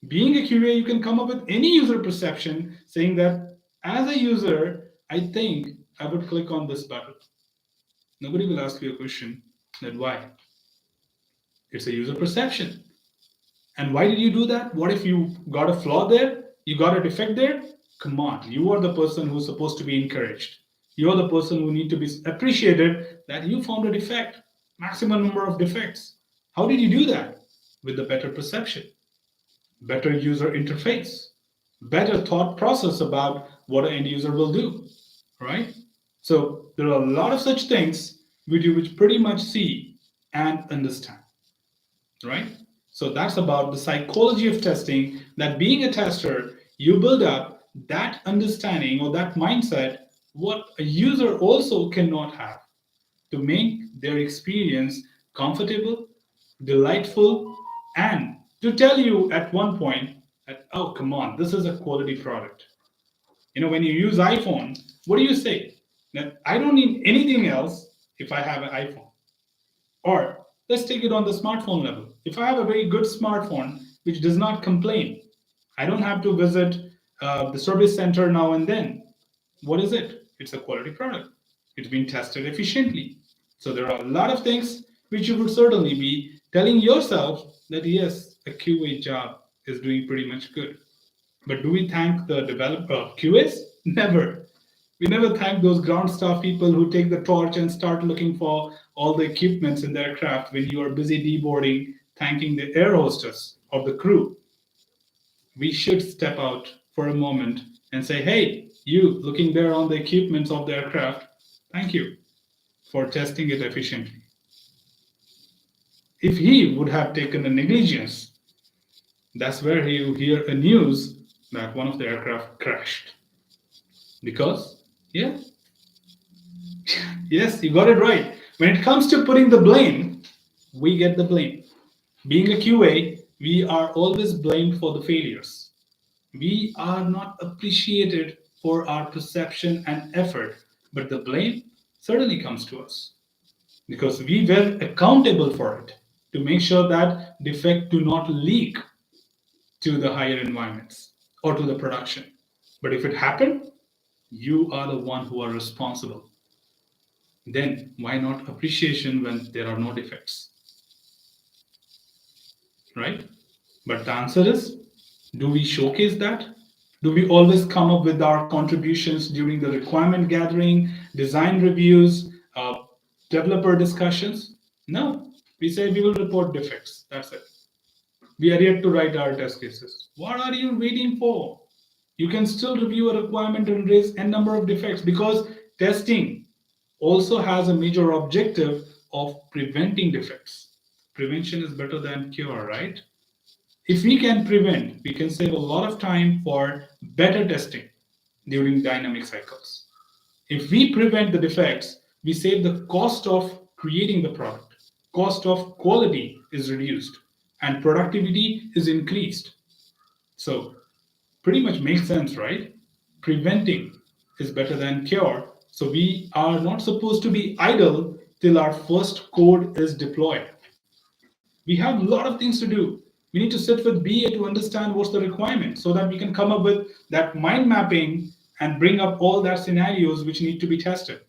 Being a QA, you can come up with any user perception saying that as a user, I think I would click on this button. Nobody will ask you a question that why. It's a user perception. And why did you do that? What if you got a flaw there? You got a defect there? Come on, you are the person who's supposed to be encouraged. You are the person who need to be appreciated that you found a defect, maximum number of defects. How did you do that? With a better perception, better user interface, better thought process about what an end user will do, right? So there are a lot of such things which pretty much see and understand, right? So that's about the psychology of testing, that being a tester, you build up that understanding or that mindset, what a user also cannot have to make their experience comfortable, delightful, and to tell you at one point that, oh, come on, this is a quality product. When you use iPhone, what do you say? That I don't need anything else if I have an iPhone. Or let's take it on the smartphone level. If I have a very good smartphone which does not complain, I don't have to visit the service center now and then. What is it? It's a quality product. It's been tested efficiently. So there are a lot of things which you would certainly be telling yourself that yes, a QA job is doing pretty much good. But do we thank the developer QAs? Never. We never thank those ground staff people who take the torch and start looking for all the equipments in the aircraft when you are busy deboarding, thanking the air hostess or the crew. We should step out for a moment and say, hey, you looking there on the equipments of the aircraft, thank you for testing it efficiently. If he would have taken a negligence, that's where you hear a news that one of the aircraft crashed. Because, yeah, yes, you got it right. When it comes to putting the blame, we get the blame. Being a QA, we are always blamed for the failures. We are not appreciated for our perception and effort, but the blame certainly comes to us because we were accountable for it to make sure that defect do not leak to the higher environments or to the production. But if it happened, you are the one who are responsible. Then why not appreciation when there are no defects? Right? But the answer is, do we showcase that? Do we always come up with our contributions during the requirement gathering, design reviews, developer discussions? No. We say we will report defects. That's it. We are yet to write our test cases. What are you waiting for? You can still review a requirement and raise n number of defects because testing also has a major objective of preventing defects. Prevention is better than cure, right? If we can prevent, we can save a lot of time for better testing during dynamic cycles. If we prevent the defects, we save the cost of creating the product. Cost of quality is reduced and productivity is increased. So pretty much makes sense, right? Preventing is better than cure. So we are not supposed to be idle till our first code is deployed. We have a lot of things to do. We need to sit with BA to understand what's the requirement so that we can come up with that mind mapping and bring up all that scenarios which need to be tested.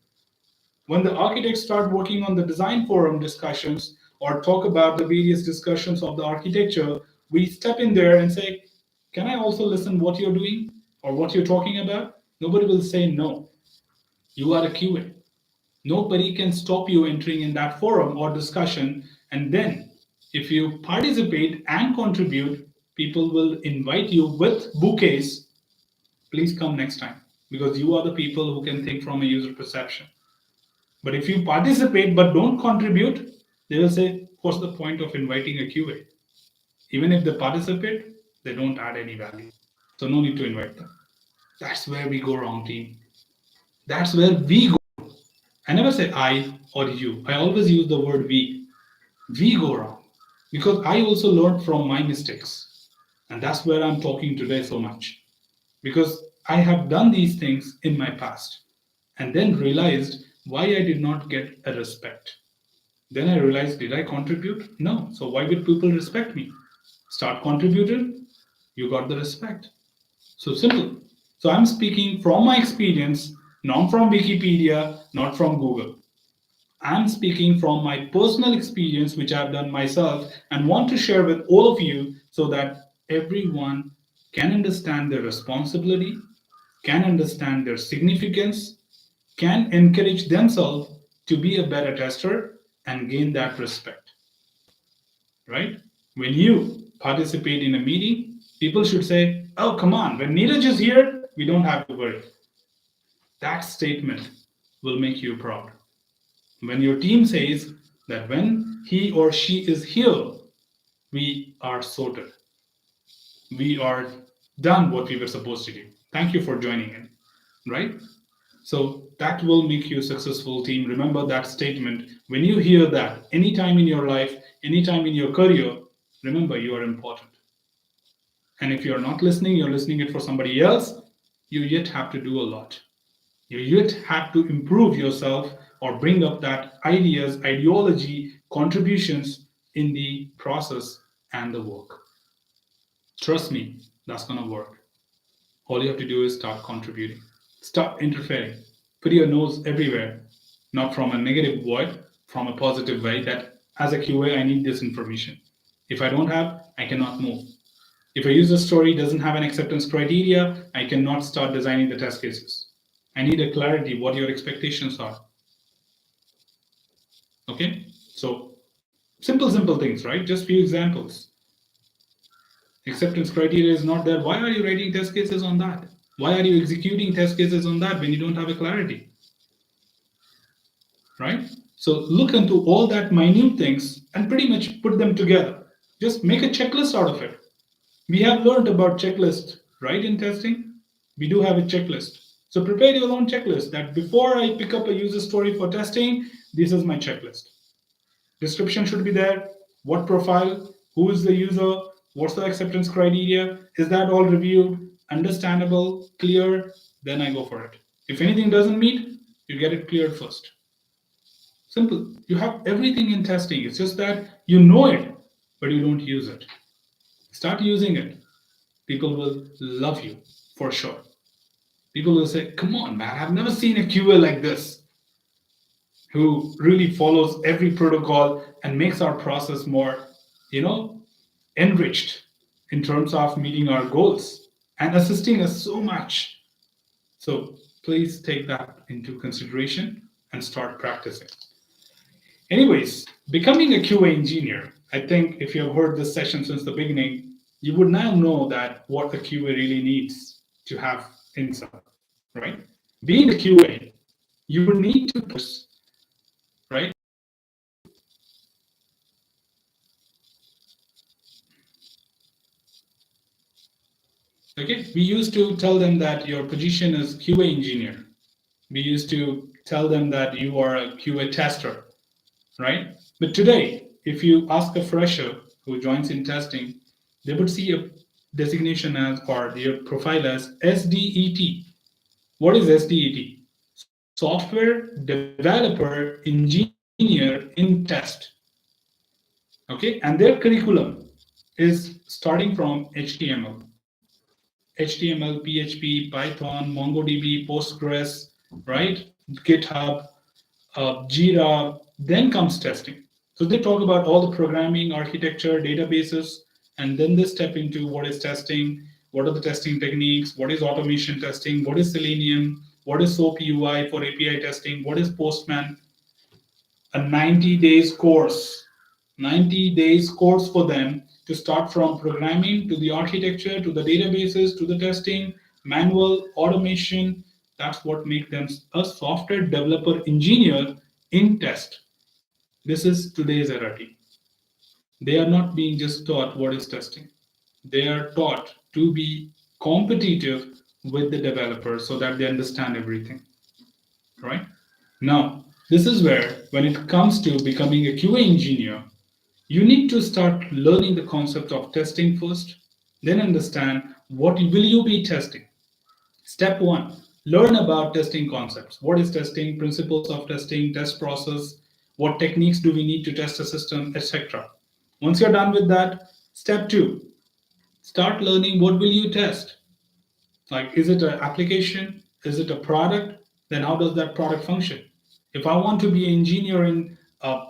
When the architects start working on the design forum discussions or talk about the various discussions of the architecture, we step in there and say, can I also listen what you're doing or what you're talking about? Nobody will say no. You are a QA. Nobody can stop you entering in that forum or discussion. And then if you participate and contribute, people will invite you with bouquets. Please come next time because you are the people who can think from a user perception. But if you participate but don't contribute, they will say, what's the point of inviting a QA? Even if they participate, they don't add any value. So no need to invite them. That's where we go wrong, team. That's where we go. I never say I or you. I always use the word we. We go wrong. Because I also learned from my mistakes. And that's where I'm talking today so much. Because I have done these things in my past and then realized why I did not get a respect. Then I realized, did I contribute? No. So why would people respect me? Start contributing, you got the respect. So simple. So I'm speaking from my experience, not from Wikipedia, not from Google. I'm speaking from my personal experience, which I've done myself, and want to share with all of you so that everyone can understand their responsibility, can understand their significance, can encourage themselves to be a better tester and gain that respect. Right? When you participate in a meeting, people should say, oh, come on, when Neeraj is here, we don't have to worry. That statement will make you proud. When your team says that when he or she is here, we are sorted. We are done what we were supposed to do. Thank you for joining in, right? So that will make you a successful team. Remember that statement. When you hear that, anytime in your life, anytime in your career, remember you are important. And if you're not listening, you're listening it for somebody else, you yet have to do a lot. You yet have to improve yourself or bring up that ideas, ideology, contributions in the process and the work. Trust me, that's going to work. All you have to do is start contributing, stop interfering, put your nose everywhere, not from a negative way, from a positive way that as a QA, I need this information. If I don't have, I cannot move. If a user story doesn't have an acceptance criteria, I cannot start designing the test cases. I need a clarity what your expectations are. Okay, so simple things, right? Just few examples. Acceptance criteria is not there. Why are you writing test cases on that? Why are you executing test cases on that when you don't have a clarity? Right? So look into all that minute things and pretty much put them together. Just make a checklist out of it. We have learned about checklist, right? In testing, we do have a checklist. So prepare your own checklist that before I pick up a user story for testing, this is my checklist. Description should be there. What profile? Who is the user? What's the acceptance criteria? Is that all reviewed? Understandable? Clear? Then I go for it. If anything doesn't meet, you get it cleared first. Simple. You have everything in testing. It's just that you know it, but you don't use it. Start using it. People will love you for sure. People will say, come on, man, I've never seen a QA like this, who really follows every protocol and makes our process more, enriched in terms of meeting our goals and assisting us so much. So please take that into consideration and start practicing. Anyways, becoming a QA engineer, I think if you have heard this session since the beginning, you would now know that what a QA really needs to have inside, right? Being a QA, you would need to push, right? Okay, we used to tell them that your position is QA engineer. We used to tell them that you are a QA tester, right? But today, if you ask a fresher who joins in testing, they would see a designation as or their profile as SDET. What is SDET? Software Developer Engineer in Test. Okay, and their curriculum is starting from HTML, PHP, Python, MongoDB, Postgres, right? GitHub, Jira, then comes testing. So they talk about all the programming, architecture, databases, and then they step into what is testing, what are the testing techniques, what is automation testing, what is Selenium, what is SOAP UI for API testing, what is Postman, a 90 days course, 90 days course for them to start from programming to the architecture, to the databases, to the testing, manual, automation. That's what makes them a software developer engineer in test. This is today's era team. They are not being just taught what is testing. They are taught to be competitive with the developers so that they understand everything. Right? Now, this is where, when it comes to becoming a QA engineer, you need to start learning the concept of testing first, then understand what will you be testing. Step one, learn about testing concepts. What is testing, principles of testing, test process, what techniques do we need to test a system, etc. Once you're done with that, step two, start learning what will you test. Like, is it an application? Is it a product? Then how does that product function? If I want to be an engineer in a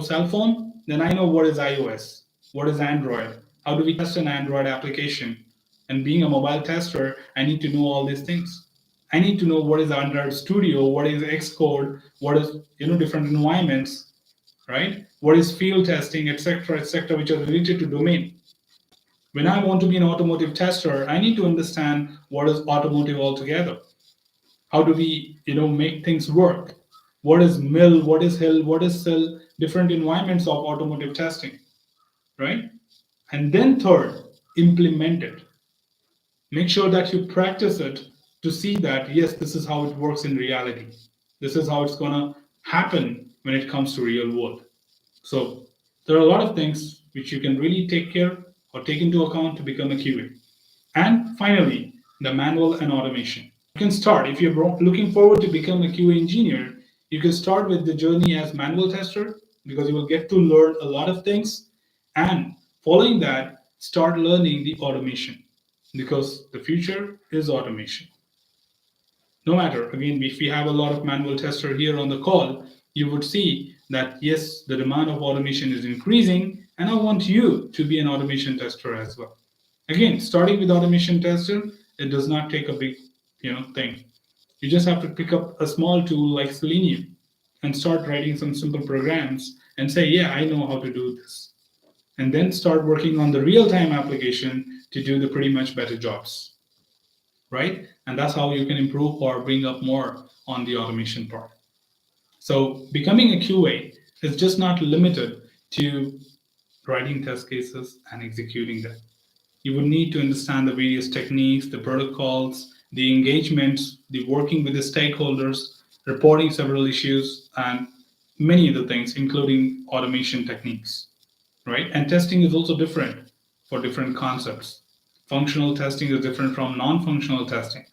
cell phone, then I know what is iOS, what is Android, how do we test an Android application. And being a mobile tester, I need to know all these things. I need to know what is Android Studio, what is Xcode, what is different environments, right? What is field testing, etc., which are related to domain. When I want to be an automotive tester, I need to understand what is automotive altogether. How do we, make things work? What is mill? What is hill? What is sill? Different environments of automotive testing, right? And then third, implement it. Make sure that you practice it to see that, yes, this is how it works in reality. This is how it's going to happen when it comes to real world. So there are a lot of things which you can really take care or take into account to become a QA. And finally, the manual and automation. You can start, if you're looking forward to become a QA engineer, you can start with the journey as manual tester because you will get to learn a lot of things. And following that, start learning the automation because the future is automation. No matter, again, if we have a lot of manual tester here on the call, you would see that yes, the demand of automation is increasing, and I want you to be an automation tester as well. Again, starting with automation tester, it does not take a big, thing. You just have to pick up a small tool like Selenium and start writing some simple programs and say, yeah, I know how to do this. And then start working on the real-time application to do the pretty much better jobs, right? And that's how you can improve or bring up more on the automation part. So becoming a QA is just not limited to writing test cases and executing them. You would need to understand the various techniques, the protocols, the engagements, the working with the stakeholders, reporting several issues, and many other things, including automation techniques, right? And testing is also different for different concepts. Functional testing is different from non-functional testing.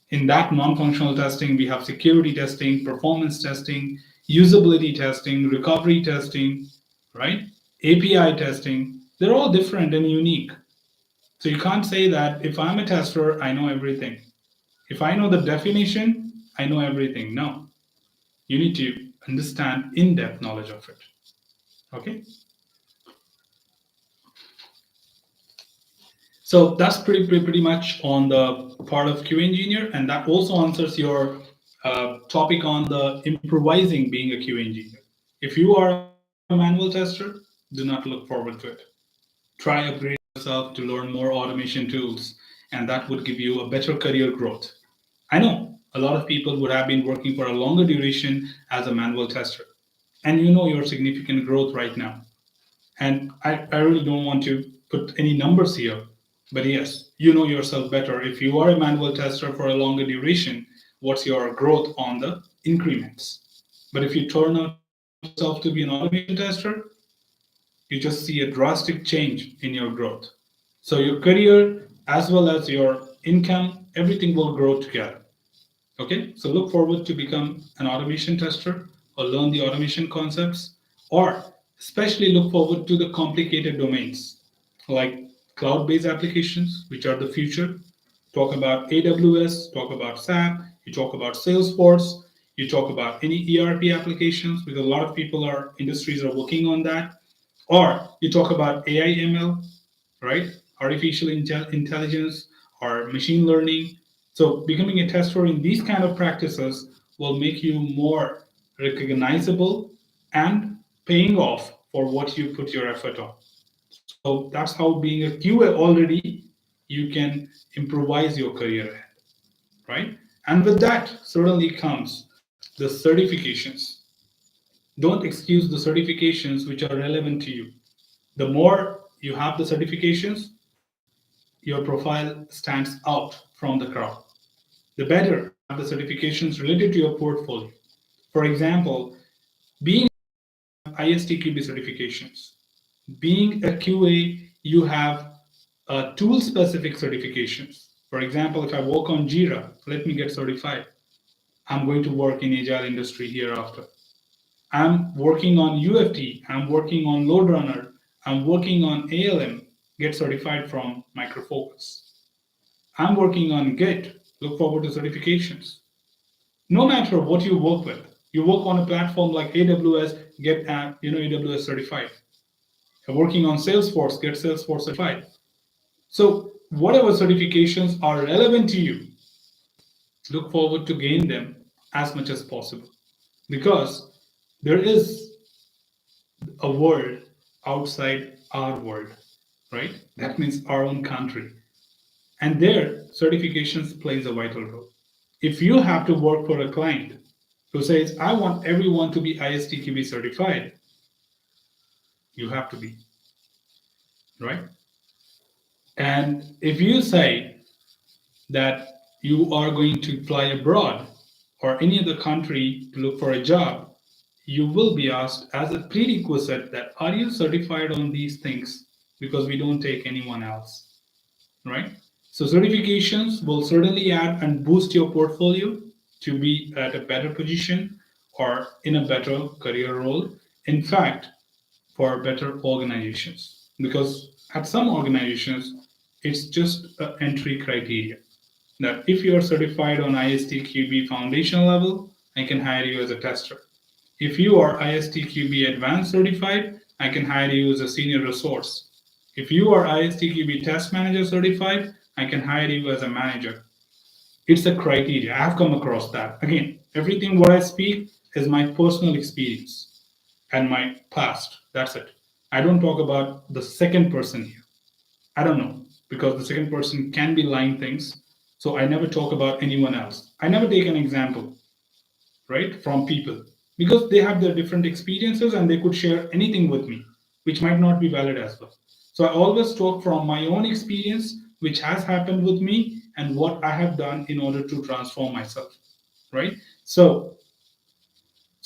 In that non-functional testing, we have security testing, performance testing, usability testing, recovery testing, right? API testing. They're all different and unique. So you can't say that if I'm a tester, I know everything. If I know the definition, I know everything. No, you need to understand in-depth knowledge of it. Okay. So that's pretty much on the part of QA engineer, and that also answers your topic on the improvising being a QA engineer. If you are a manual tester, do not look forward to it. Try upgrading yourself to learn more automation tools, and that would give you a better career growth. I know a lot of people would have been working for a longer duration as a manual tester, and you know your significant growth right now. And I really don't want to put any numbers here, but yes, you know yourself better. If you are a manual tester for a longer duration, what's your growth on the increments? But if you turn out yourself to be an automation tester, you just see a drastic change in your growth. So your career as well as your income, everything will grow together. Okay, so look forward to become an automation tester or learn the automation concepts, or especially look forward to the complicated domains like cloud-based applications, which are the future. Talk about AWS, talk about SAP, you talk about Salesforce, you talk about any ERP applications because a lot of people are industries are working on that, or you talk about AI ML, right? Artificial intelligence or machine learning. So becoming a tester in these kind of practices will make you more recognizable and paying off for what you put your effort on. So that's how being a QA already you can improvise your career ahead, right? And with that certainly comes the certifications. Don't excuse the certifications which are relevant to you. The more you have the certifications, your profile stands out from the crowd. The better you have the certifications related to your portfolio. For example, being ISTQB certifications, being a QA, you have tool specific certifications. For example, if I work on Jira, let me get certified. I'm going to work in agile industry hereafter. I'm working on UFT, I'm working on Load Runner, I'm working on ALM, get certified from Micro Focus. I'm working on Git, look forward to certifications. No matter what you work with, you work on a platform like AWS, get AWS certified. You're working on Salesforce, get Salesforce certified. So whatever certifications are relevant to you, look forward to gain them as much as possible because there is a world outside our world, right? That means our own country. And there, certifications plays a vital role. If you have to work for a client who says, I want everyone to be ISTQB certified, you have to be, right? And if you say that you are going to fly abroad or any other country to look for a job, you will be asked as a prerequisite that are you certified on these things because we don't take anyone else, right? So certifications will certainly add and boost your portfolio to be at a better position or in a better career role. In fact, for better organizations, because at some organizations it's just an entry criteria that if you are certified on ISTQB foundation level, I can hire you as a tester. If you are ISTQB advanced certified, I can hire you as a senior resource. If you are ISTQB test manager certified, I can hire you as a manager. It's a criteria. I have come across that. Again, everything what I speak is my personal experience and my past. That's it. I don't talk about the second person here. I don't know because the second person can be lying things. So I never talk about anyone else. I never take an example, right, from people because they have their different experiences and they could share anything with me, which might not be valid as well. So I always talk from my own experience, which has happened with me and what I have done in order to transform myself, right? So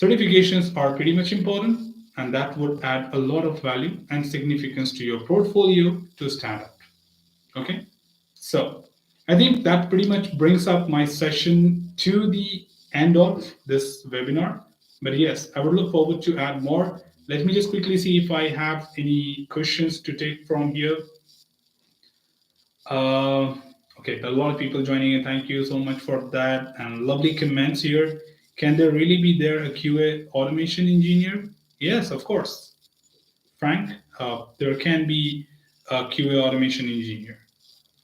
certifications are pretty much important, and that would add a lot of value and significance to your portfolio to stand out. Okay, so I think that pretty much brings up my session to the end of this webinar. But yes, I would look forward to add more. Let me just quickly see if I have any questions to take from here. Uh, okay, a lot of people joining in. Thank you so much for that and lovely comments here. Can there really be there a QA automation engineer? Yes, of course, Frank. There can be a QA automation engineer.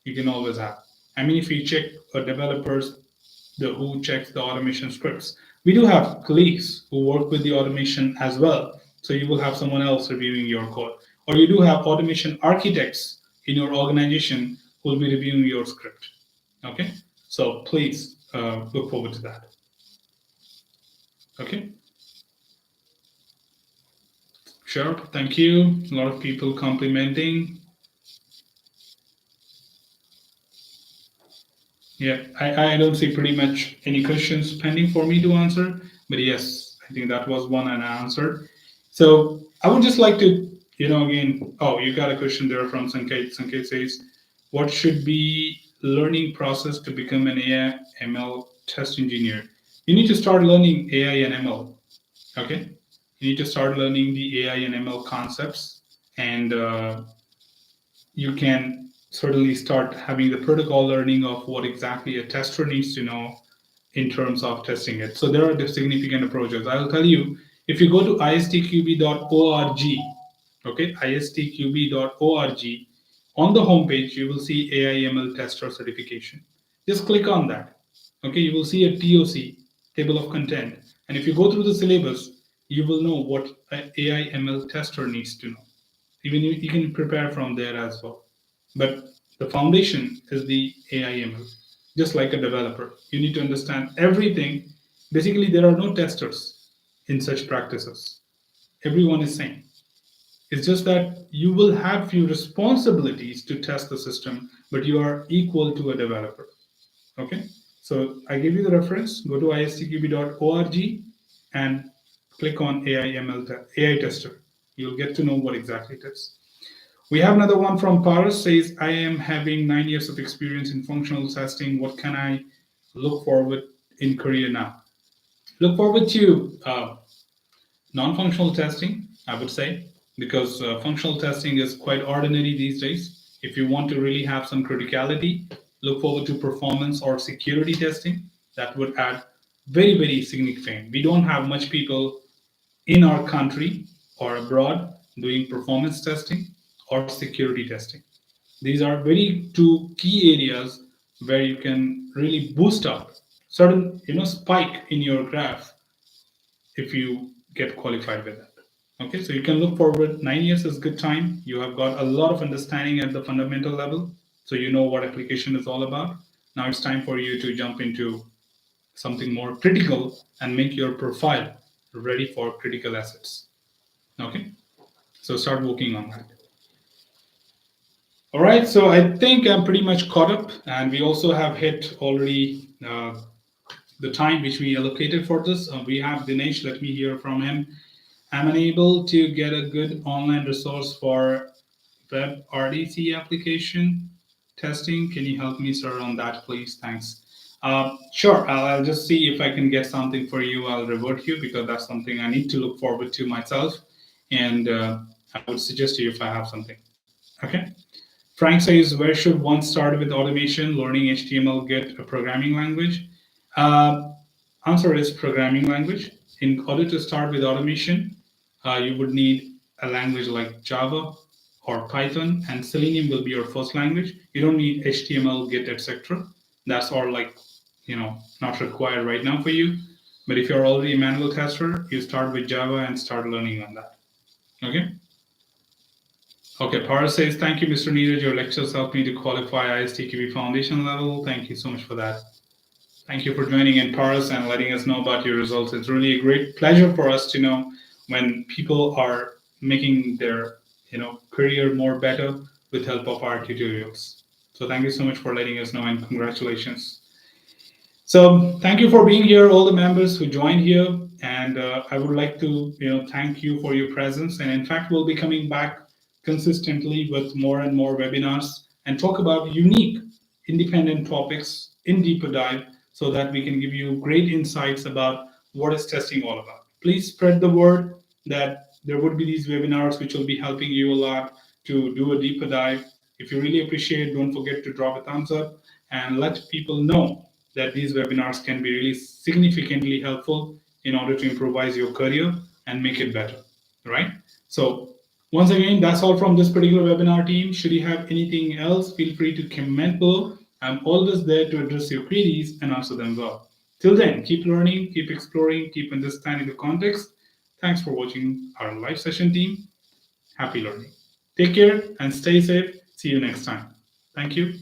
You can always have. I mean, if you check developers, the who checks the automation scripts, we do have colleagues who work with the automation as well. So you will have someone else reviewing your code, or you do have automation architects in your organization who will be reviewing your script. Okay, so please look forward to that. Okay, sure. Thank you. A lot of people complimenting. Yeah, I don't see pretty much any questions pending for me to answer, but yes, I think that was one and I answered. So I would just like to, again, oh, you got a question there from Sanket. Sanket says, what should be learning process to become an AI ML test engineer? You need to start learning AI and ML. Okay, you need to start learning the AI and ML concepts, and you can certainly start having the protocol learning of what exactly a tester needs to know in terms of testing it. So there are the significant approaches. I'll tell you, if you go to istqb.org, okay, istqb.org, on the homepage, you will see AIML tester certification. Just click on that. Okay, you will see a TOC, table of content. And if you go through the syllabus, you will know what an AIML tester needs to know. Even you can prepare from there as well. But the foundation is the AIML, just like a developer. You need to understand everything. Basically, there are no testers in such practices. Everyone is same. It's just that you will have few responsibilities to test the system, but you are equal to a developer. Okay, so I give you the reference. Go to istqb.org and click on AI tester. You'll get to know what exactly it is. We have another one from Paris says, I am having 9 years of experience in functional testing. What can I look forward in career now? Look forward to non-functional testing, I would say, because functional testing is quite ordinary these days. If you want to really have some criticality, look forward to performance or security testing. That would add very, very significant. We don't have much people in our country or abroad doing performance testing or security testing. These are very two key areas where you can really boost up certain spike in your graph if you get qualified with that. Okay, so you can look forward. 9 years is good time. You have got a lot of understanding at the fundamental level, so you know what application is all about. Now it's time for you to jump into something more critical and make your profile ready for critical assets. Okay, so start working on that. All right, so I think I'm pretty much caught up, and we also have hit already the time which we allocated for this. We have Dinesh. Let me hear from him. I'm unable to get a good online resource for web RDC application. Testing. Can you help me, sir, on that, please? Thanks. Sure. I'll just see if I can get something for you. I'll revert you because that's something I need to look forward to myself, and I would suggest to you if I have something. Okay. Frank says, where should one start with automation, learning HTML, get a programming language? Uh, Answer is programming language. In order to start with automation, you would need a language like Java or Python, and Selenium will be your first language. You don't need HTML, Git, etc. That's all like, not required right now for you. But if you're already a manual tester, you start with Java and start learning on that. Okay. Okay, Paras says, thank you, Mr. Neeraj. Your lectures helped me to qualify ISTQB foundation level. Thank you so much for that. Thank you for joining in, Paras, and letting us know about your results. It's really a great pleasure for us to know when people are making their career more better with help of our tutorials. So thank you so much for letting us know, and congratulations. So thank you for being here, all the members who joined here, and I would like to thank you for your presence. And in fact, we'll be coming back consistently with more and more webinars and talk about unique, independent topics in deeper dive, so that we can give you great insights about what is testing all about. Please spread the word that there would be these webinars which will be helping you a lot to do a deeper dive. If you really appreciate, don't forget to drop a thumbs up and let people know that these webinars can be really significantly helpful in order to improvise your career and make it better, right? So once again, that's all from this particular webinar team. Should you have anything else, feel free to comment below. I'm always there to address your queries and answer them well. Till then, keep learning, keep exploring, keep understanding the context. Thanks for watching our live session, team. Happy learning. Take care and stay safe. See you next time. Thank you.